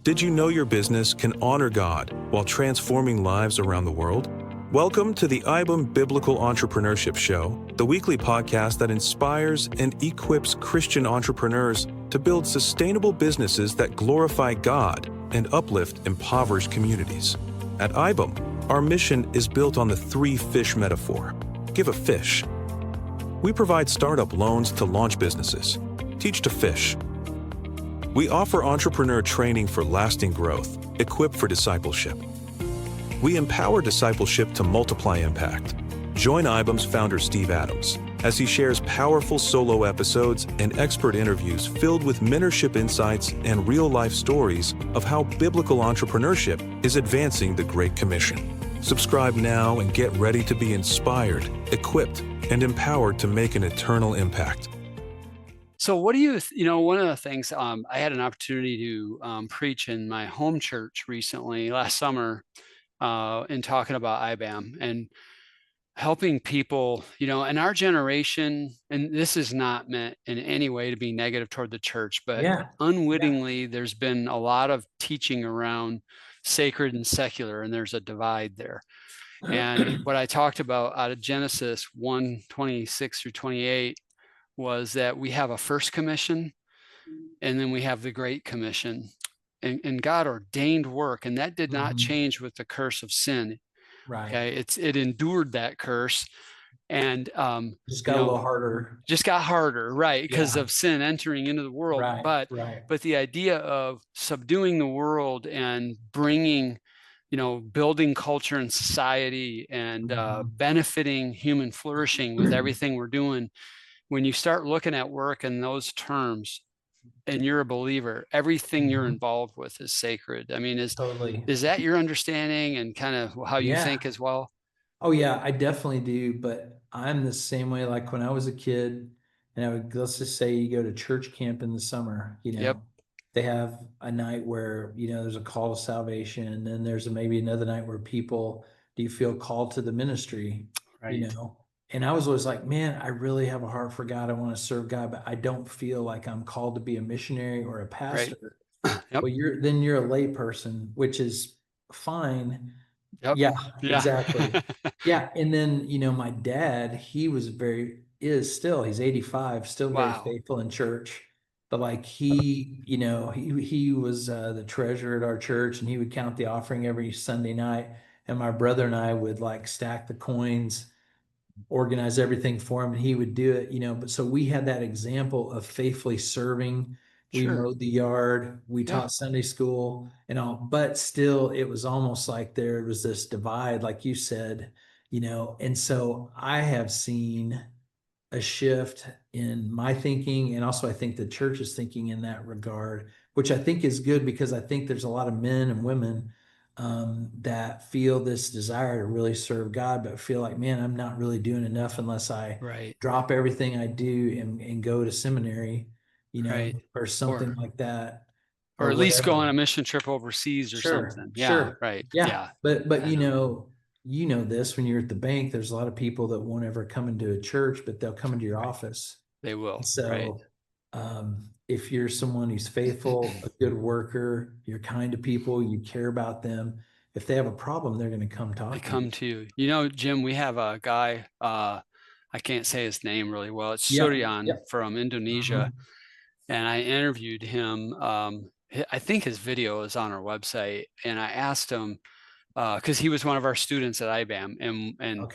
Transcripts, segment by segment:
Did you know your business can honor God while transforming lives around the world? Welcome to the iBAM Biblical Entrepreneurship Show, the weekly podcast that inspires and equips Christian entrepreneurs to build sustainable businesses that glorify God and uplift impoverished communities. At iBAM, our mission is built on the three fish metaphor. Give a fish. We provide startup loans to launch businesses. Teach to fish. We offer entrepreneur training for lasting growth, equipped for discipleship. We empower discipleship to multiply impact. Join iBAM's founder, Steve Adams, as he shares powerful solo episodes and expert interviews filled with mentorship insights and real-life stories of how biblical entrepreneurship is advancing the Great Commission. Subscribe now and get ready to be inspired, equipped, and empowered to make an eternal impact. So what do one of the things, I had an opportunity to preach in my home church recently, last summer, in talking about iBAM and helping people, in our generation, and this is not meant in any way to be negative toward the church, but unwittingly, there's been a lot of teaching around sacred and secular, and there's a divide there. And what I talked about out of Genesis 1:26 through 28 was that we have a first commission, and then we have the Great Commission, and God ordained work, and that did not change with the curse of sin. Right. Okay, it endured that curse, and just got a little harder. Just got harder, right? Because of sin entering into the world. Right, but the idea of subduing the world and bringing, building culture and society and benefiting human flourishing with everything we're doing. When you start looking at work in those terms and you're a believer, everything you're involved with is sacred. I mean, is that your understanding and kind of how you think as well? Oh yeah, I definitely do. But I'm the same way. Like when I was a kid and let's just say you go to church camp in the summer, they have a night where, there's a call to salvation. And then there's maybe another night where do you feel called to the ministry? Right. And I was always like, man, I really have a heart for God. I want to serve God, but I don't feel like I'm called to be a missionary or a pastor. Right. Yep. Well, you're a lay person, which is fine. Yep. Yeah, exactly. Yeah. And then, my dad, he's 85, still very faithful in church. But like he was the treasurer at our church, and he would count the offering every Sunday night. And my brother and I would like stack the coins, organize everything for him, and he would do it, but so we had that example of faithfully serving. We mowed the yard, we taught Sunday school and all, but still it was almost like there was this divide, like you said, and so I have seen a shift in my thinking, and also I think the church is thinking in that regard, which I think is good, because I think there's a lot of men and women that feel this desire to really serve God, but feel like, man, I'm not really doing enough unless I drop everything I do and go to seminary, or something like that. Or at least go on a mission trip overseas or something. Yeah. Right. Yeah. But this, when you're at the bank, there's a lot of people that won't ever come into a church, but they'll come into your office. They will. So, if you're someone who's faithful, a good worker, you're kind to people, you care about them, if they have a problem, they're going to come talk to you. They come to you. Jim, we have a guy, I can't say his name really well. It's Suryan from Indonesia. And I interviewed him. I think his video is on our website. And I asked him, because he was one of our students at iBAM, and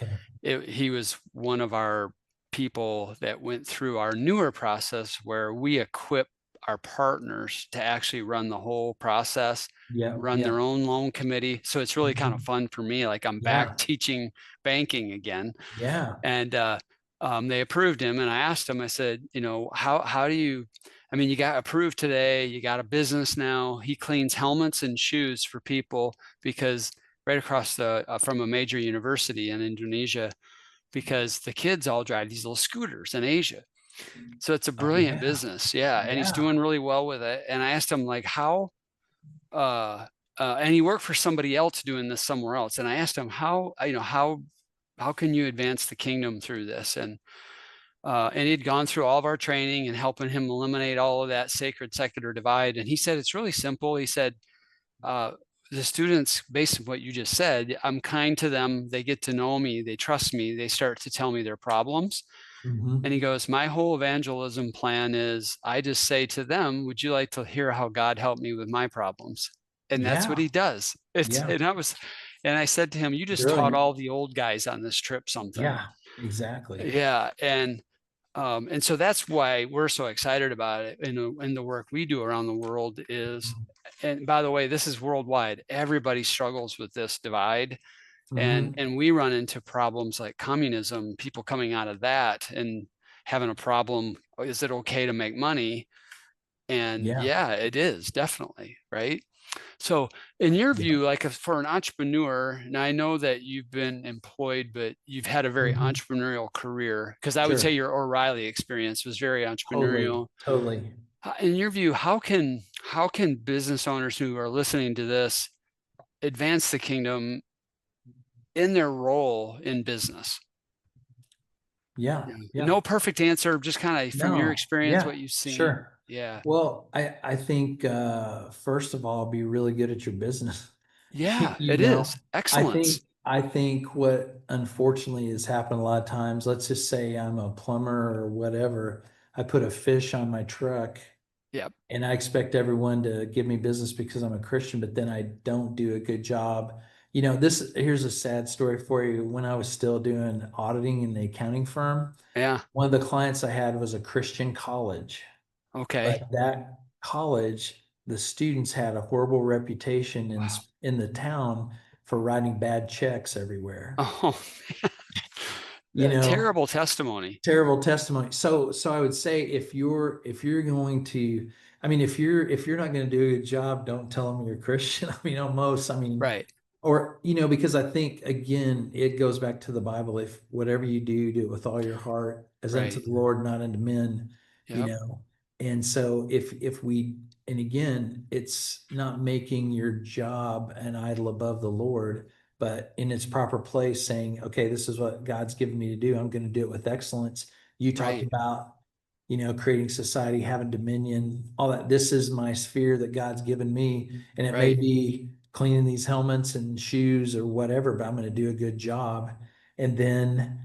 he was one of our people that went through our newer process where we equip our partners to actually run the whole process, run their own loan committee. So it's really kind of fun for me. Like I'm back teaching banking again. Yeah. And they approved him, and I asked him, I said, how do you, you got approved today, you got a business now. He cleans helmets and shoes for people because right across from a major university in Indonesia, because the kids all drive these little scooters in Asia. So it's a brilliant business. And he's doing really well with it. And I asked him like how, and he worked for somebody else doing this somewhere else. And I asked him how can you advance the kingdom through this? And he'd gone through all of our training and helping him eliminate all of that sacred secular divide. And he said, it's really simple. He said, the students, based on what you just said, I'm kind to them. They get to know me. They trust me. They start to tell me their problems. And he Mhm. goes, my whole evangelism plan is I just say to them, would you like to hear how God helped me with my problems? And that's what Yeah, he does. yeah, And I said to him, you just taught brilliant. all the old guys on this trip something. Yeah, exactly. Yeah. And so that's why we're so excited about it. In the work we do around the world is, and by the way, this is worldwide. Everybody struggles with this divide, and Mhm. and we run into problems like communism, people coming out of that and having a problem. Is it okay to make money? And Yeah, yeah, it is definitely right. So, in your yeah. view, like for an entrepreneur, and I know that you've been employed, but you've had a very Mhm. entrepreneurial career, because I would say Sure. your O'Reilly experience was very Totally, entrepreneurial. totally. In your view, how can business owners who are listening to this advance the kingdom in their role in business? Yeah, Yeah. yeah. No perfect answer, just kind of from your No, experience, yeah, what you've seen. sure. Yeah. Well, I think first of all, be really good at your business. Yeah, You it is. know, Excellence. I think what unfortunately has happened a lot of times, let's just say I'm a plumber or whatever, I put a fish on my truck Yep. and I expect everyone to give me business because I'm a Christian, but then I don't do a good job. You know, this here's a sad story for you. When I was still doing auditing in the accounting firm, Yeah. one of the clients I had was a Christian college, Okay. but that college, the students had a horrible reputation Wow. in the town for writing bad checks everywhere. Oh, You know, terrible testimony. terrible testimony. So I would say if you're going to, I mean, if you're not going to do a good job, don't tell them you're Christian. I mean, almost, I mean, Right. or because I think again, it goes back to the Bible. If whatever you do, do it with all your heart, as unto Right. the Lord, not unto men. You Yep. know, and so if we, and again, it's not making your job an idol above the Lord, but in its proper place, saying, okay, this is what God's given me to do. I'm going to do it with excellence. You talked Right. about, creating society, having dominion, all that. This is my sphere that God's given me. And it may Right. be cleaning these helmets and shoes or whatever, but I'm going to do a good job. And then,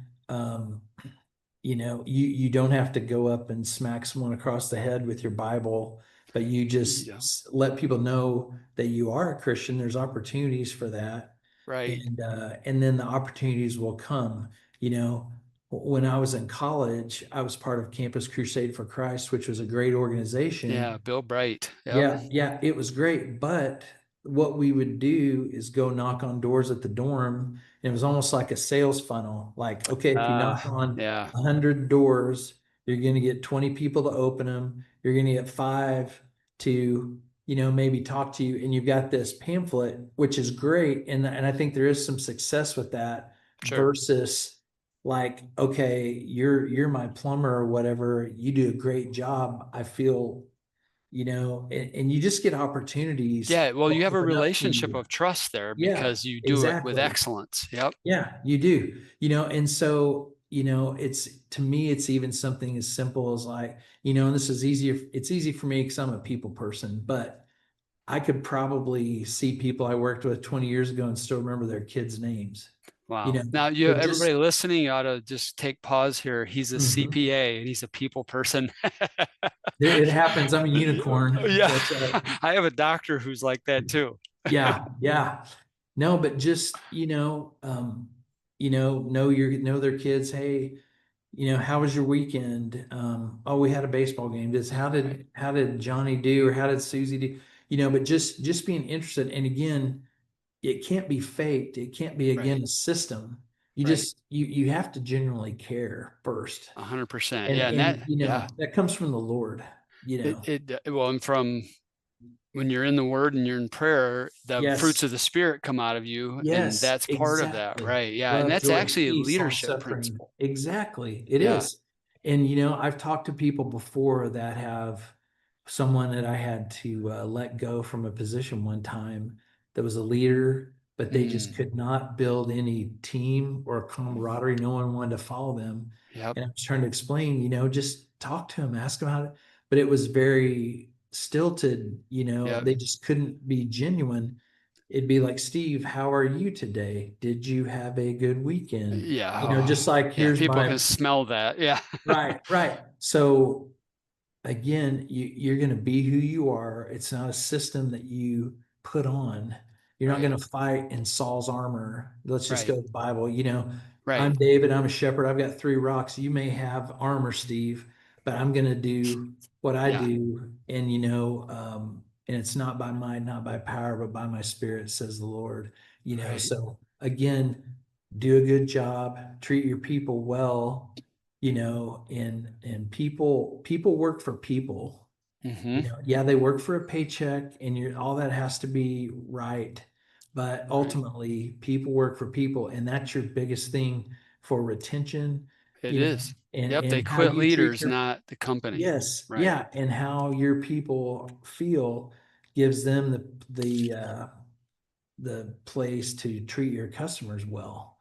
you don't have to go up and smack someone across the head with your Bible, but you just Yeah. let people know that you are a Christian. There's opportunities for that, Right. and then the opportunities will come. You know, when I was in college, I was part of Campus Crusade for Christ, which was a great Yeah. organization. Bill Bright. Yep. Yeah, yeah, it was great. But what we would do is go knock on doors at the dorm. And it was almost like a sales funnel. Like, okay, if you knock on Yeah. 100 doors, you're going to get 20 people to open them. You're going to get five to, maybe talk to you. And you've got this pamphlet, which is great. And I think there is some success with that Sure. versus like, okay, you're my plumber or whatever. You do a great job. I feel, and you just get opportunities Yeah. Well, you have a open up to relationship you. of trust there Yeah, because you do it with exactly. excellence. Yep. Yeah, you do. And so, it's to me, it's even something as simple as like, and this is easier. It's easy for me because I'm a people person, but I could probably see people I worked with 20 years ago and still remember their kids' names, you Wow. know, Now, but everybody just, listening, you ought to just take pause here. He's a mhm. CPA and he's a people person. It happens. I'm a unicorn. Yeah. That's right. I have a doctor who's like that too. Yeah, yeah. No, but just, know their kids. Hey, how was your weekend? Oh, we had a baseball game. Just Right. how did Johnny do or how did Susie do? But just being interested. And again, it can't be faked. It can't be Right. again a system. You Right. just you have to genuinely care first. 100%. And Yeah. And and yeah, that comes from the Lord, you know. well, and from when you're in the word and you're in prayer, the fruits Yes. of the spirit come out of you. And Yes, that's part of that. exactly. Right. Yeah. And Love, that's joy, actually a peace, long leadership suffering. principle. Exactly. It Yeah. is. And I've talked to people before that have someone that I had to let go from a position one time that was a leader, but they just Mm, could not build any team or camaraderie. No one wanted to follow them. yep. And I was trying to explain, just talk to him, ask him how to, but it was very stilted, Yeah. they just couldn't be genuine. It'd be like, Steve, how are you today? Did you have a good weekend? Yeah. Just like, Yeah. here's People my, can smell that. Yeah. right, right. So again, you're going to be who you are. It's not a system that you put on. You're not Right. going to fight in Saul's armor. Let's just Right. go to the Bible. Right. I'm David, I'm a shepherd. I've got three rocks. You may have armor, Steve, but I'm going to do what I Yeah. do. And, and it's not by might, not by power, but by my spirit, says the Lord. Right. So again, do a good job, treat your people well, and people work for people. Mm-hmm. Yeah, they work for a paycheck, and all that has to be right. But Right. ultimately, people work for people, and that's your biggest thing for retention, It is. Yep. They and how quit you treat leaders, your, not the company. yes, Right. yeah, and how your people feel gives them the place to treat your customers well.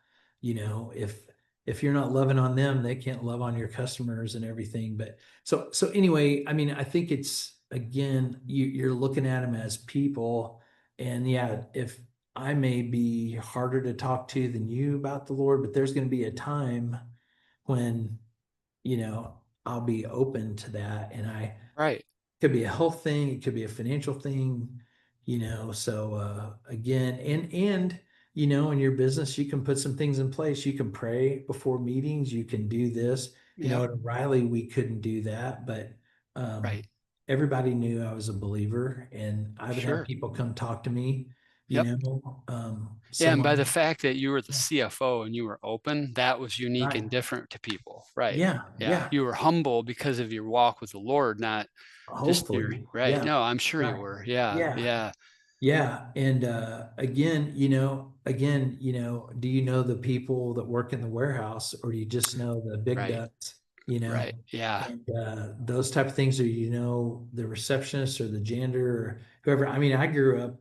If you're not loving on them, they can't love on your customers and everything. But so anyway, I mean, I think it's, again, you're looking at them as people. And yeah, if I may be harder to talk to than you about the Lord, but there's going to be a time when, I'll be open to that. And Right. could be a health thing, it could be a financial thing, so again, and in your business, you can put some things in place. You can pray before meetings, you can do this. Yep. At O'Reilly, we couldn't do that, but Right. everybody knew I was a believer, and I would have Sure. people come talk to me, Yep. Yeah. And by the someone. fact that you were the Yeah, CFO and you were open, that was unique right, and different to people. Right. yeah, Yeah. yeah, You were humble because of your walk with the Lord, not just your, hopefully, right. yeah, No, I'm sure you right, were. Yeah. yeah. Yeah. Yeah, and do you know the people that work in the warehouse, or do you just know the big Right. guts? Right. Yeah. And those type of things, or the receptionist or the janitor or whoever. I mean, I grew up,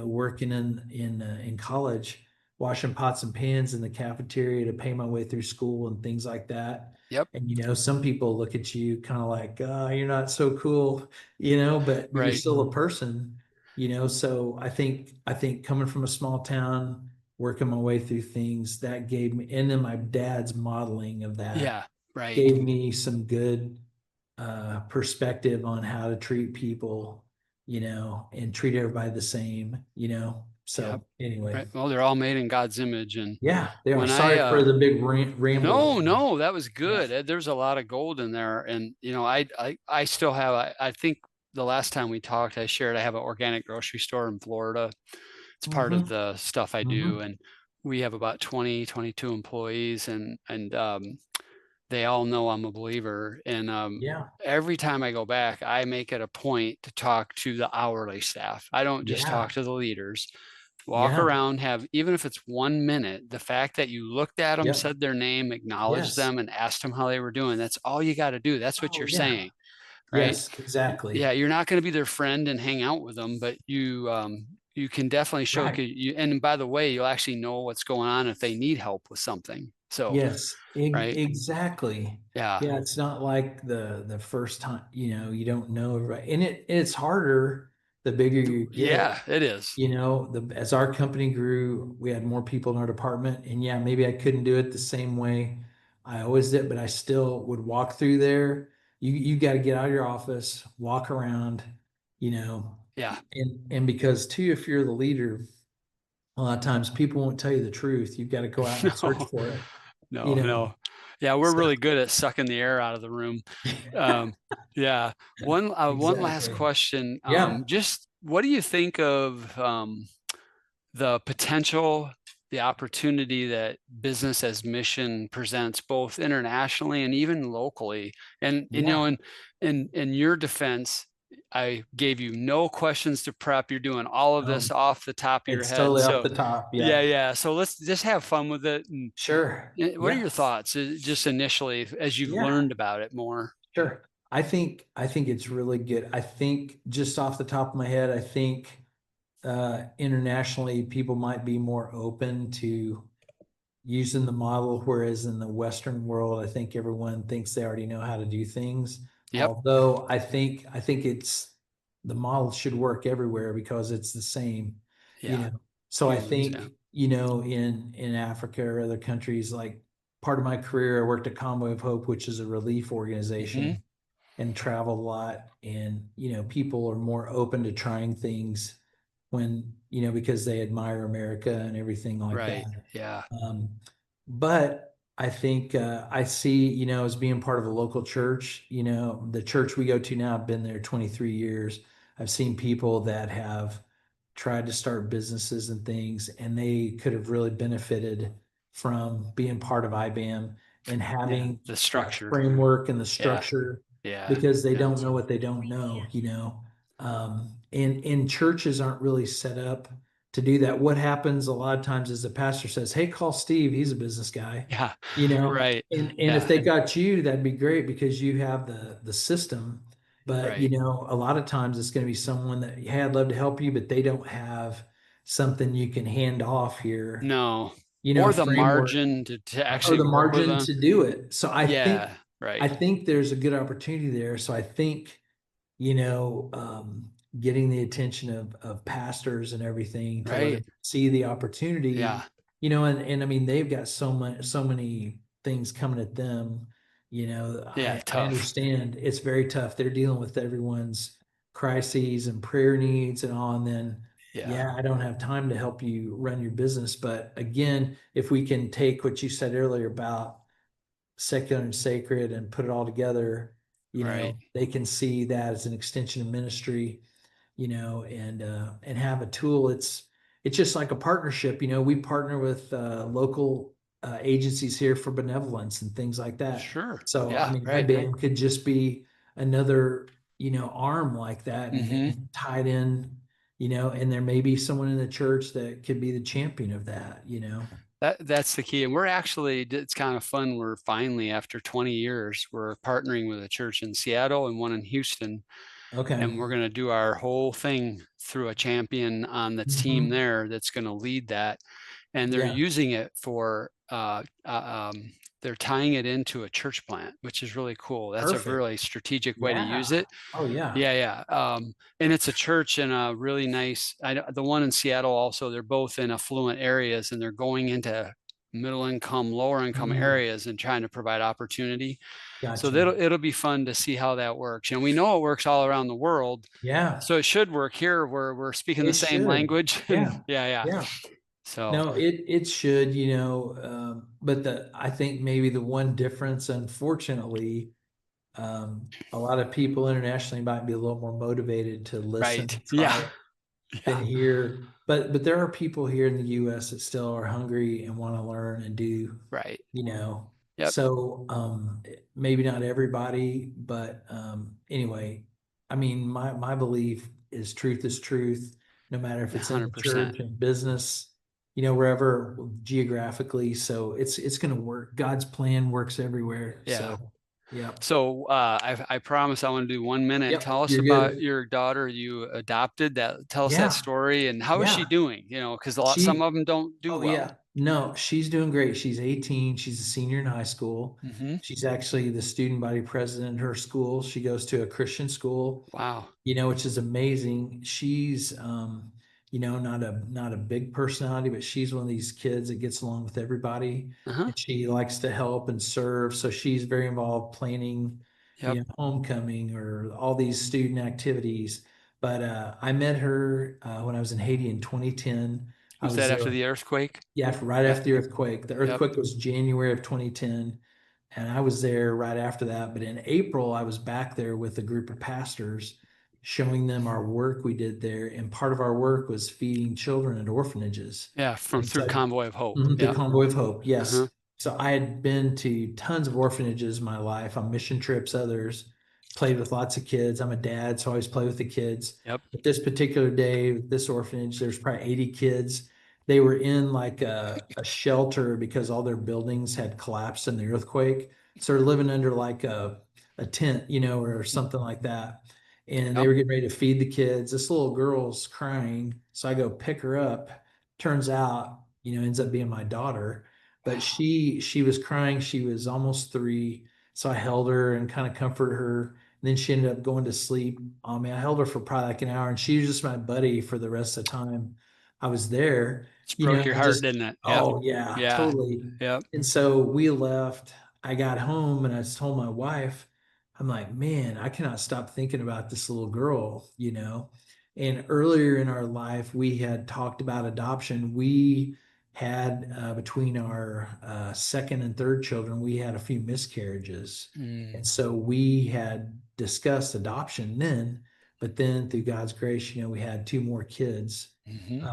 working in college, washing pots and pans in the cafeteria to pay my way through school and things like that. Yep. And some people look at you kind of like, you're not so cool, but you're Right. still a person. So I think coming from a small town, working my way through things, that gave me, and then my dad's modeling of that Yeah. Right. gave me some good perspective on how to treat people, and treat everybody the same. Yep. So anyway, Right. Well, they're all made in God's image. And yeah, they are. when I, Sorry for the big ramble. no, that was Yeah. good. There's a lot of gold in there. And, I still have, I think the last time we talked, I shared, I have an organic grocery store in Florida. It's part of Hmm. the stuff I do. Hmm. And we have about 20, 22 employees, and they all know I'm a believer. And Yeah. every time I go back, I make it a point to talk to the hourly staff. I don't just Yeah. talk to the leaders. Walk Yeah. around, have, even if it's 1 minute, the fact that you looked at them, Yep. said their name, acknowledged Yes. them, and asked them how they were doing. That's all you got to do. That's what Oh, you're yeah. saying, right? Yes, exactly. Yeah, you're not going to be their friend and hang out with them, but you can definitely show Right. you. And by the way, you'll actually know what's going on if they need help with something. So, Yes, right? exactly. Yeah, Yeah, it's not like the first time, you don't know everybody. And it's harder the bigger you get. yeah, it is. As our company grew, we had more people in our department. And yeah, maybe I couldn't do it the same way I always did, but I still would walk through there. You got to get out of your office, walk around, you know, Yeah, and because too, if you're the leader, a lot of times people won't tell you the truth. You've got to go out and search no, for it, you no, know. no. Yeah, we're So really good at sucking the air out of the room. Um, yeah. One last exactly. question. Yeah. Just what do you think of the potential, the opportunity that business as mission presents both internationally and even locally? And Yeah. in your defense, I gave you no questions to prep. You're doing all of this Um, off the top of your it's head. totally off So the top. yeah, Yeah. yeah. So let's just have fun with it. And Sure. what are Yeah. your thoughts, just initially, as you've Yeah. learned about it more? Sure. I think it's really good. I think just off the top of my head, I think internationally people might be more open to using the model, whereas in the Western world, I think everyone thinks they already know how to do things. Yep. Although I think it's the model should work everywhere because it's the same, you Yeah. know. So I Humans. Yeah. think, you know, in Africa or other countries, like part of my career, I worked at Convoy of Hope, which is a relief organization, and traveled a lot. And, you know, people are more open to trying things when, you know, because they admire America and everything like that. Right. Yeah. Um, but I think I see, you know, as being part of a local church, you know, the church we go to now, I've been there 23 years. I've seen people that have tried to start businesses and things, and they could have really benefited from being part of iBAM and Yeah. having The that structure. framework and the Yeah. structure Yeah. because they Yeah. don't know what they don't know, you know. And churches aren't really set up to do that. What happens a lot of times is the pastor says, "Hey, call Steve. He's a business guy," Yeah. you know. Right. And if Yeah. they got you, that'd be great because you have the system. But you Right. know, a lot of times it's going to be someone that, hey, I'd love to help you, but they don't have something you can hand off here, No. you know, Or the framework margin to or actually the work with margin them. to do it. So Yeah. Right. I think there's a good opportunity there. So I think, you know, getting the attention of pastors and everything to let Right. them see the opportunity, Yeah. you know, and I mean, they've got so many things coming at them, you know, Yeah. I Tough. understand it's very tough. They're dealing with everyone's crises and prayer needs and all. And then, Yeah. yeah, I don't have time to help you run your business. But again, if we can take what you said earlier about secular and sacred and put it all together, you Right. know, they can see that as an extension of ministry, you know, and have a tool. It's just like a partnership. You know, we partner with local agencies here for benevolence and things like that. Sure. So I Yeah. mean, Right. IBAM could just be another, you know, arm like that Hmm. and tied in, you know, and there may be someone in the church that could be the champion of that, you know. That's the key. And we're actually, it's kind of fun. We're finally, after 20 years, we're partnering with a church in Seattle and one in Houston. Okay. And we're going to do our whole thing through a champion on the team Mhm. there that's going to lead that. And they're Yeah. using it for, they're tying it into a church plant, which is really cool. That's a Perfect. really strategic way to use Yeah. it. Oh yeah. Yeah, yeah. And it's a church in a really nice, the one in Seattle also, they're both in affluent areas and they're going into middle income, lower income Mm, areas and trying to provide opportunity. So gotcha. it'll be fun to see how that works. You know, we know it works all around the world. Yeah, So it should work here where we're speaking the it same should. language. And Yeah, yeah, yeah. yeah. So No, it should, you know, but I think maybe the one difference, unfortunately, a lot of people internationally might be a little more motivated to listen right. and try Yeah. it than Yeah. here. But there are people here in the US that still are hungry and want to learn and do, Right. you know. Yep. So maybe not everybody, but anyway, I mean my belief is truth, no matter if it's in the 100%. church and business, you know, wherever geographically. So it's gonna work. God's plan works everywhere. Yeah. So yep. So I promise I want to do 1 minute. Yep, Tell us you're about good. your daughter you adopted. Tell us that Yeah, story and how is she yeah. doing? You know, because some She of them don't do Oh well. yeah. No, she's doing great. She's 18. She's a senior in high school. Hmm. She's actually the student body president in her school. She goes to a Christian school, Wow. you know, which is amazing. She's you know, not a big personality, but she's one of these kids that gets along with everybody Uh-huh. and she likes to help and serve. So she's very involved planning, you Yep. know, homecoming or all these student activities. But I met her when I was in Haiti in 2010. I Was was that after there. the earthquake? Yeah, right Yeah. after the earthquake. The Yep. earthquake was January of 2010, and I was there right after that. But in April, I was back there with a group of pastors, showing them our work we did there. And part of our work was feeding children at orphanages. Yeah. From And through so Convoy of Hope. mhm, the Yep. Convoy of Hope, Uh-huh. yes. So I had been to tons of orphanages in my life on mission trips, others, played with lots of kids. I'm a dad, so I always play with the kids. Yep. But this particular day, this orphanage, there's probably 80 kids. They were in like a shelter because all their buildings had collapsed in the earthquake. So they're living under like a tent, you know, or something like that. And they Yep. were getting ready to feed the kids. This little girl's crying. So I go pick her up. Turns out, you know, ends up being my daughter, but she was crying. She was almost 3, so I held her and kind of comforted her. then she ended up going to sleep on me. I held her for probably like an hour, and she was just my buddy for the rest of the time I was there. Just You know, broke your and heart, just, didn't it? Yep. oh yeah, Yeah. totally. Yep. And so we left. I got home and I told my wife, I'm like, man, I cannot stop thinking about this little girl, you know. And earlier in our life, we had talked about adoption. We had between our second and third children, we had a few miscarriages. And so we had discussed adoption then, but then through God's grace, you know, we had two more kids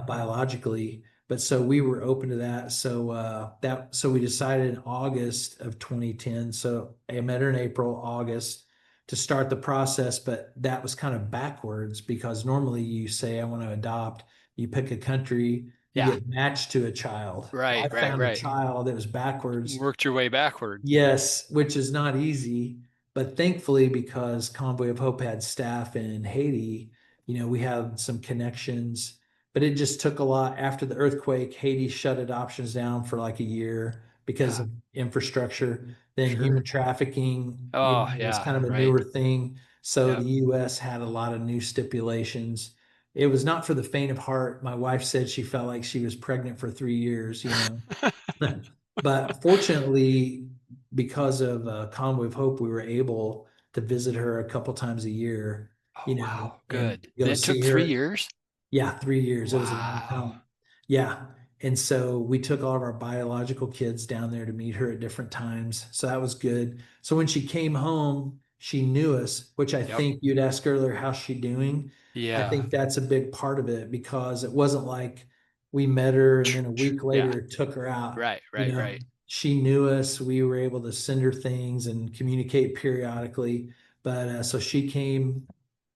biologically. But so we were open to that. So we decided in August of 2010. So I met her in April, August to start the process, but that was kind of backwards because normally you say, I want to adopt, you pick a country, you Yeah. get matched to a child. Right, I right, found a right. child that was backwards. Worked your way backward. Yes, which is not easy, but thankfully, because Convoy of Hope had staff in Haiti, you know, we had some connections, but it just took a lot. After the earthquake, Haiti shut adoptions down for like a year because Yeah. of infrastructure. Then Sure. human trafficking, you Oh, know, was yeah, kind of a right. newer thing. So Yep. the US had a lot of new stipulations. It was not for the faint of heart. My wife said she felt like she was pregnant for 3 years, you know. But fortunately, because of Convoy of Hope, we were able to visit her a couple times a year, Oh, you know, wow. and Good. go And it took see 3 her. years? Yeah, 3 years. It was a long Wow. time. Yeah. And so we took all of our biological kids down there to meet her at different times. So that was good. So when she came home, she knew us, which I Yep. think you'd ask earlier, how's she doing? I Yeah. think that's a big part of it because it wasn't like we met her and then a week Yeah. later took her out. Right, You right, know, right. she knew us. We were able to send her things and communicate periodically. But so she came,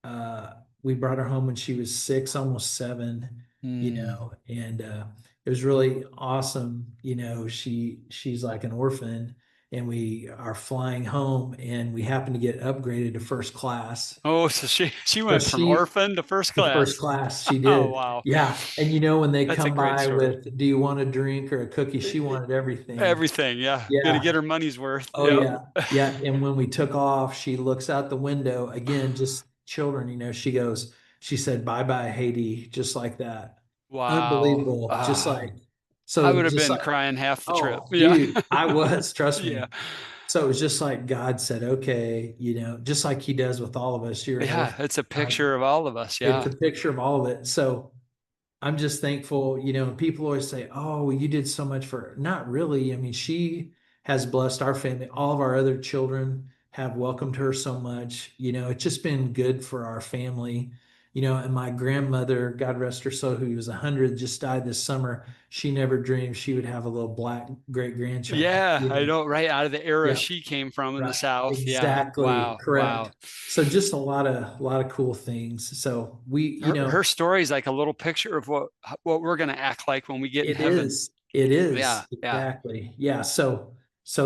uh, we brought her home when she was 6, almost 7, you know, and it was really awesome. You know, she's like an orphan, and we are flying home, and we happen to get upgraded to first class. Oh, so she So went from she orphan to first to class. first class, she Oh, did. wow. Yeah. And you know, when they That's a come great by story. with, do you want a drink or a cookie? She wanted everything. Everything, yeah. Gonna Yeah. get her money's worth. Oh Yep. yeah. Yeah. And when we took off, she looks out the window again, just children, you know, she said, bye bye, Haiti, just like that. Wow. Unbelievable. Just like, I so would have just been like, crying half the trip. oh, Yeah. dude, I was, trust Yeah. me. So it was just like God said, okay, you know, just like he does with all of us, you're an Yeah. orphan. It's a picture of all of us. It's Yeah. a picture of all of it. So I'm just thankful, you know, people always say, oh, well, you did so much for her. Not really. I mean, she has blessed our family. All of our other children have welcomed her so much. You know, it's just been good for our family. You know, and my grandmother, God rest her soul, who was 100, just died this summer. She never dreamed she would have a little black great grandchild. Yeah. You I know? know, right out of the era Yeah, she came from in the right. South. Yeah. Exactly. Wow. Correct. Wow. So just a lot of cool things. So we, you know, Her story is like a little picture of what we're gonna act like when we get in it heaven. is. It Yeah. is. Yeah. Exactly. Yeah. So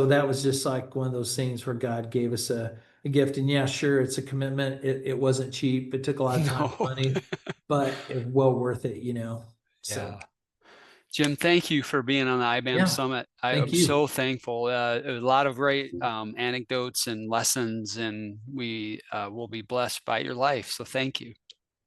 that was just like one of those things where God gave us a gift. And yeah, sure, it's a commitment. It wasn't cheap. It took a lot of time and No. money, but it's well worth it, you know. Yeah. So Jim, thank you for being on the iBAM yeah, Summit. I thank am you. so thankful. A lot of great anecdotes and lessons, and we will be blessed by your life. So thank you.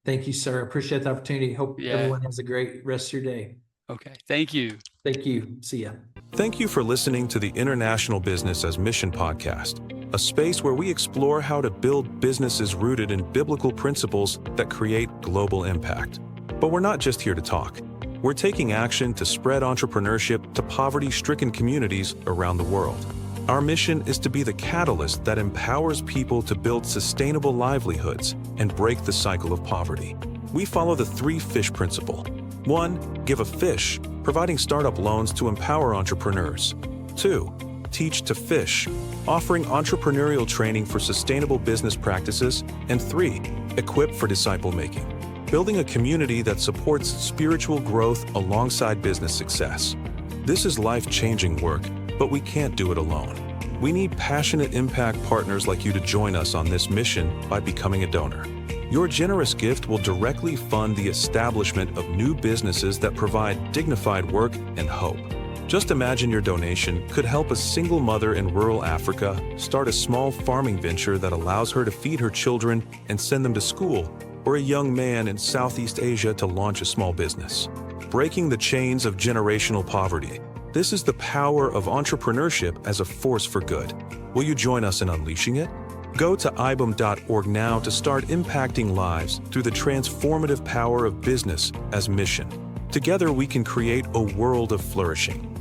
Thank you, sir. Appreciate the opportunity. Hope Yeah. everyone has a great rest of your day. Okay. Thank you. Thank you. See ya. Thank you for listening to the International Business as Mission podcast, a space where we explore how to build businesses rooted in biblical principles that create global impact. But we're not just here to talk. We're taking action to spread entrepreneurship to poverty-stricken communities around the world. Our mission is to be the catalyst that empowers people to build sustainable livelihoods and break the cycle of poverty. We follow the 3 fish principle. 1, give a fish, providing startup loans to empower entrepreneurs. 2, teach to fish, offering entrepreneurial training for sustainable business practices. And 3, equip for disciple making, building a community that supports spiritual growth alongside business success. This is life-changing work, but we can't do it alone. We need passionate impact partners like you to join us on this mission by becoming a donor. Your generous gift will directly fund the establishment of new businesses that provide dignified work and hope. Just imagine your donation could help a single mother in rural Africa start a small farming venture that allows her to feed her children and send them to school, or a young man in Southeast Asia to launch a small business. Breaking the chains of generational poverty. This is the power of entrepreneurship as a force for good. Will you join us in unleashing it? Go to ibam.org now to start impacting lives through the transformative power of business as mission. Together we can create a world of flourishing.